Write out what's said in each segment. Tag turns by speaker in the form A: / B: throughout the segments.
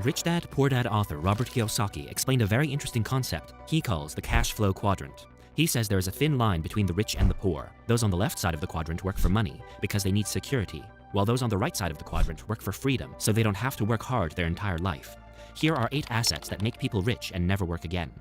A: Rich Dad, Poor Dad author Robert Kiyosaki explained a very interesting concept he calls the cash flow quadrant. He says there is a thin line between the rich and the poor. Those on the left side of the quadrant work for money because they need security, while those on the right side of the quadrant work for freedom so they don't have to work hard their entire life. Here are 8 assets that make people rich and never work again.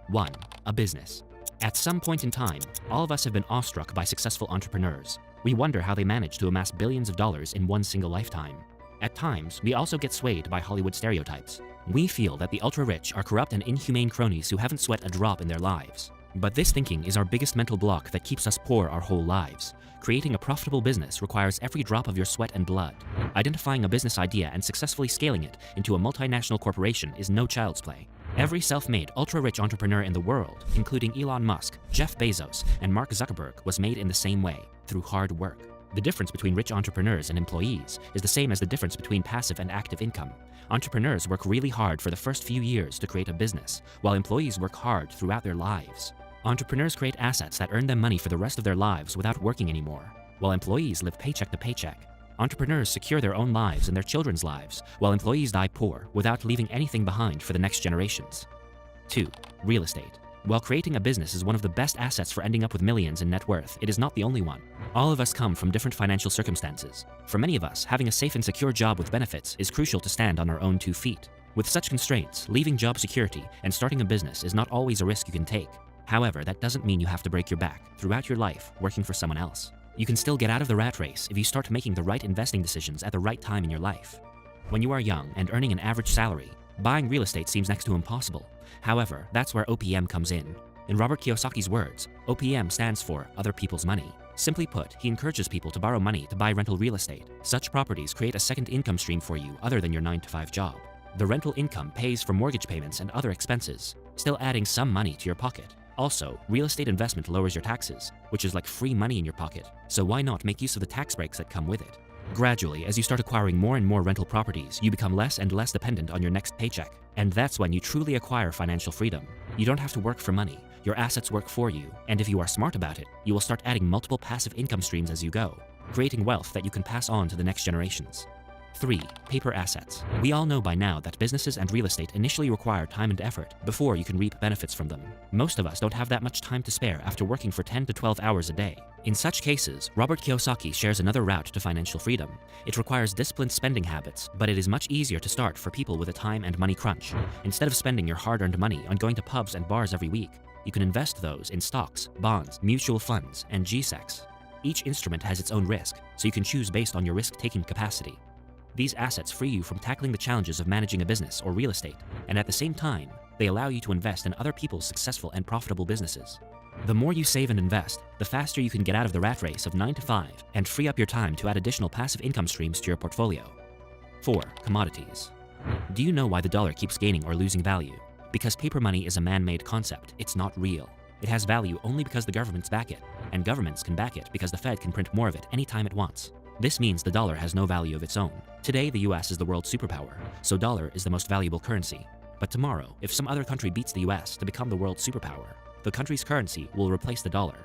A: 1. A business. At some point in time, all of us have been awestruck by successful entrepreneurs. We wonder how they manage to amass billions of dollars in one single lifetime. At times, we also get swayed by Hollywood stereotypes. We feel that the ultra-rich are corrupt and inhumane cronies who haven't sweat a drop in their lives. But this thinking is our biggest mental block that keeps us poor our whole lives. Creating a profitable business requires every drop of your sweat and blood. Identifying a business idea and successfully scaling it into a multinational corporation is no child's play. Every self-made, ultra-rich entrepreneur in the world, including Elon Musk, Jeff Bezos, and Mark Zuckerberg, was made in the same way, through hard work. The difference between rich entrepreneurs and employees is the same as the difference between passive and active income. Entrepreneurs work really hard for the first few years to create a business, while employees work hard throughout their lives. Entrepreneurs create assets that earn them money for the rest of their lives without working anymore, while employees live paycheck to paycheck. Entrepreneurs secure their own lives and their children's lives, while employees die poor without leaving anything behind for the next generations. 2. Real estate. While creating a business is one of the best assets for ending up with millions in net worth, it is not the only one. All of us come from different financial circumstances. For many of us, having a safe and secure job with benefits is crucial to stand on our own 2 feet. With such constraints, leaving job security and starting a business is not always a risk you can take. However, that doesn't mean you have to break your back throughout your life working for someone else. You can still get out of the rat race if you start making the right investing decisions at the right time in your life. When you are young and earning an average salary, buying real estate seems next to impossible. However, that's where OPM comes in. In Robert Kiyosaki's words, OPM stands for other people's money. Simply put, he encourages people to borrow money to buy rental real estate. Such properties create a second income stream for you other than your 9-to-5 job. The rental income pays for mortgage payments and other expenses, still adding some money to your pocket. Also, real estate investment lowers your taxes, which is like free money in your pocket, so why not make use of the tax breaks that come with it? Gradually, as you start acquiring more and more rental properties, you become less and less dependent on your next paycheck. And that's when you truly acquire financial freedom. You don't have to work for money. Your assets work for you, and if you are smart about it, you will start adding multiple passive income streams as you go, creating wealth that you can pass on to the next generations. 3. Paper assets. We all know by now that businesses and real estate initially require time and effort before you can reap benefits from them. Most of us don't have that much time to spare after working for 10 to 12 hours a day. In such cases, Robert Kiyosaki shares another route to financial freedom. It requires disciplined spending habits, but it is much easier to start for people with a time and money crunch. Instead of spending your hard-earned money on going to pubs and bars every week, you can invest those in stocks, bonds, mutual funds, and GSECs. Each instrument has its own risk, so you can choose based on your risk-taking capacity. These assets free you from tackling the challenges of managing a business or real estate, and at the same time, they allow you to invest in other people's successful and profitable businesses. The more you save and invest, the faster you can get out of the rat race of 9 to 5 and free up your time to add additional passive income streams to your portfolio. 4. Commodities. Do you know why the dollar keeps gaining or losing value? Because paper money is a man-made concept, it's not real. It has value only because the governments back it, and governments can back it because the Fed can print more of it anytime it wants. This means the dollar has no value of its own. Today, the US is the world's superpower, so dollar is the most valuable currency. But tomorrow, if some other country beats the US to become the world's superpower, the country's currency will replace the dollar.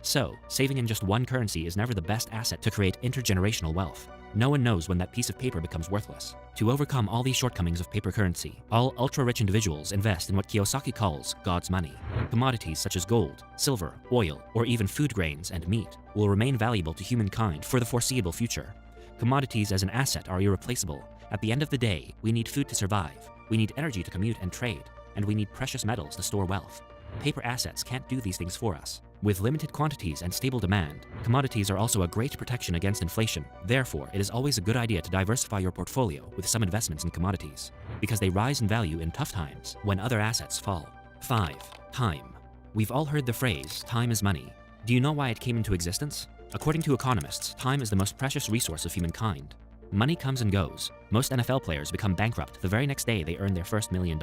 A: So, saving in just one currency is never the best asset to create intergenerational wealth. No one knows when that piece of paper becomes worthless. To overcome all these shortcomings of paper currency, all ultra-rich individuals invest in what Kiyosaki calls God's money. Commodities such as gold, silver, oil, or even food grains and meat will remain valuable to humankind for the foreseeable future. Commodities as an asset are irreplaceable. At the end of the day, we need food to survive, we need energy to commute and trade, and we need precious metals to store wealth. Paper assets can't do these things for us. With limited quantities and stable demand, commodities are also a great protection against inflation. Therefore, it is always a good idea to diversify your portfolio with some investments in commodities, because they rise in value in tough times when other assets fall. 5. Time. We've all heard the phrase, time is money. Do you know why it came into existence? According to economists, time is the most precious resource of humankind. Money comes and goes. Most NFL players become bankrupt the very next day they earn their first $1 million.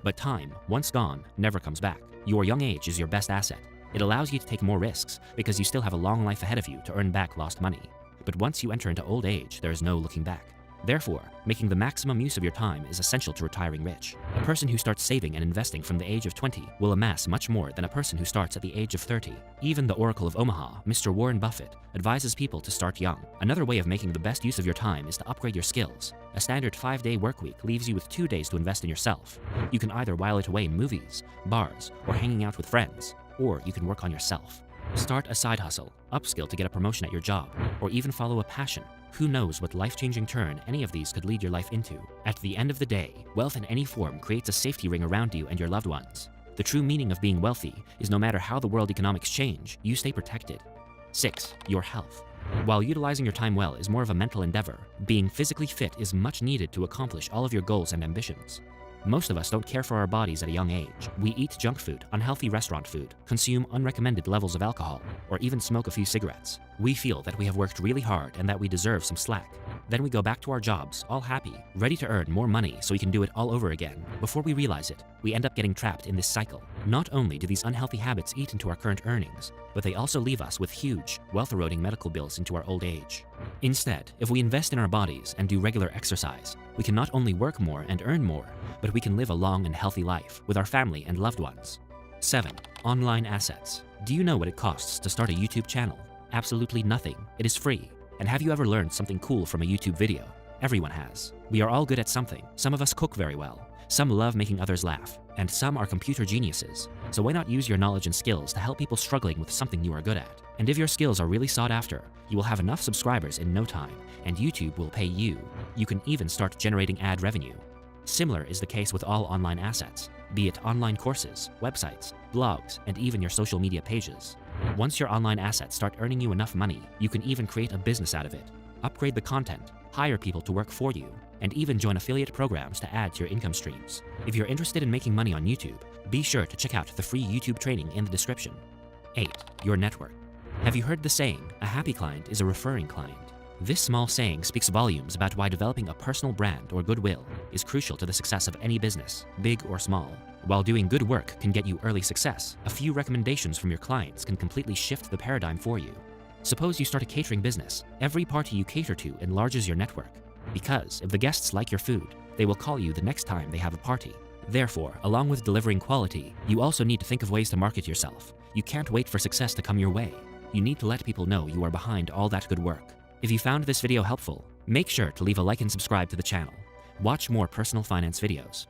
A: But time, once gone, never comes back. Your young age is your best asset. It allows you to take more risks because you still have a long life ahead of you to earn back lost money. But once you enter into old age, there is no looking back. Therefore, making the maximum use of your time is essential to retiring rich. A person who starts saving and investing from the age of 20 will amass much more than a person who starts at the age of 30. Even the Oracle of Omaha, Mr. Warren Buffett, advises people to start young. Another way of making the best use of your time is to upgrade your skills. A standard 5-day workweek leaves you with 2 days to invest in yourself. You can either while it away in movies, bars, or hanging out with friends, or you can work on yourself. Start a side hustle, upskill to get a promotion at your job, or even follow a passion. Who knows what life-changing turn any of these could lead your life into? At the end of the day, wealth in any form creates a safety ring around you and your loved ones. The true meaning of being wealthy is no matter how the world economics change, you stay protected. 6. Your health. While utilizing your time well is more of a mental endeavor, being physically fit is much needed to accomplish all of your goals and ambitions. Most of us don't care for our bodies at a young age. We eat junk food, unhealthy restaurant food, consume unrecommended levels of alcohol, or even smoke a few cigarettes. We feel that we have worked really hard and that we deserve some slack. Then we go back to our jobs, all happy, ready to earn more money so we can do it all over again. Before we realize it, we end up getting trapped in this cycle. Not only do these unhealthy habits eat into our current earnings, but they also leave us with huge, wealth-eroding medical bills into our old age. Instead, if we invest in our bodies and do regular exercise, we can not only work more and earn more, but we can live a long and healthy life with our family and loved ones. 7. Online assets. Do you know what it costs to start a YouTube channel? Absolutely nothing. It is free. And have you ever learned something cool from a YouTube video? Everyone has. We are all good at something. Some of us cook very well. Some love making others laugh. And some are computer geniuses. So why not use your knowledge and skills to help people struggling with something you are good at? And if your skills are really sought after, you will have enough subscribers in no time, and YouTube will pay you. You can even start generating ad revenue. Similar is the case with all online assets, be it online courses, websites, blogs, and even your social media pages. Once your online assets start earning you enough money, you can even create a business out of it. Upgrade the content, hire people to work for you, and even join affiliate programs to add to your income streams. If you're interested in making money on YouTube, be sure to check out the free YouTube training in the description. 8. Your network. Have you heard the saying, a happy client is a referring client? This small saying speaks volumes about why developing a personal brand or goodwill is crucial to the success of any business, big or small. While doing good work can get you early success, a few recommendations from your clients can completely shift the paradigm for you. Suppose you start a catering business. Every party you cater to enlarges your network, because if the guests like your food, they will call you the next time they have a party. Therefore, along with delivering quality, you also need to think of ways to market yourself. You can't wait for success to come your way. You need to let people know you are behind all that good work. If you found this video helpful, make sure to leave a like and subscribe to the channel. Watch more personal finance videos.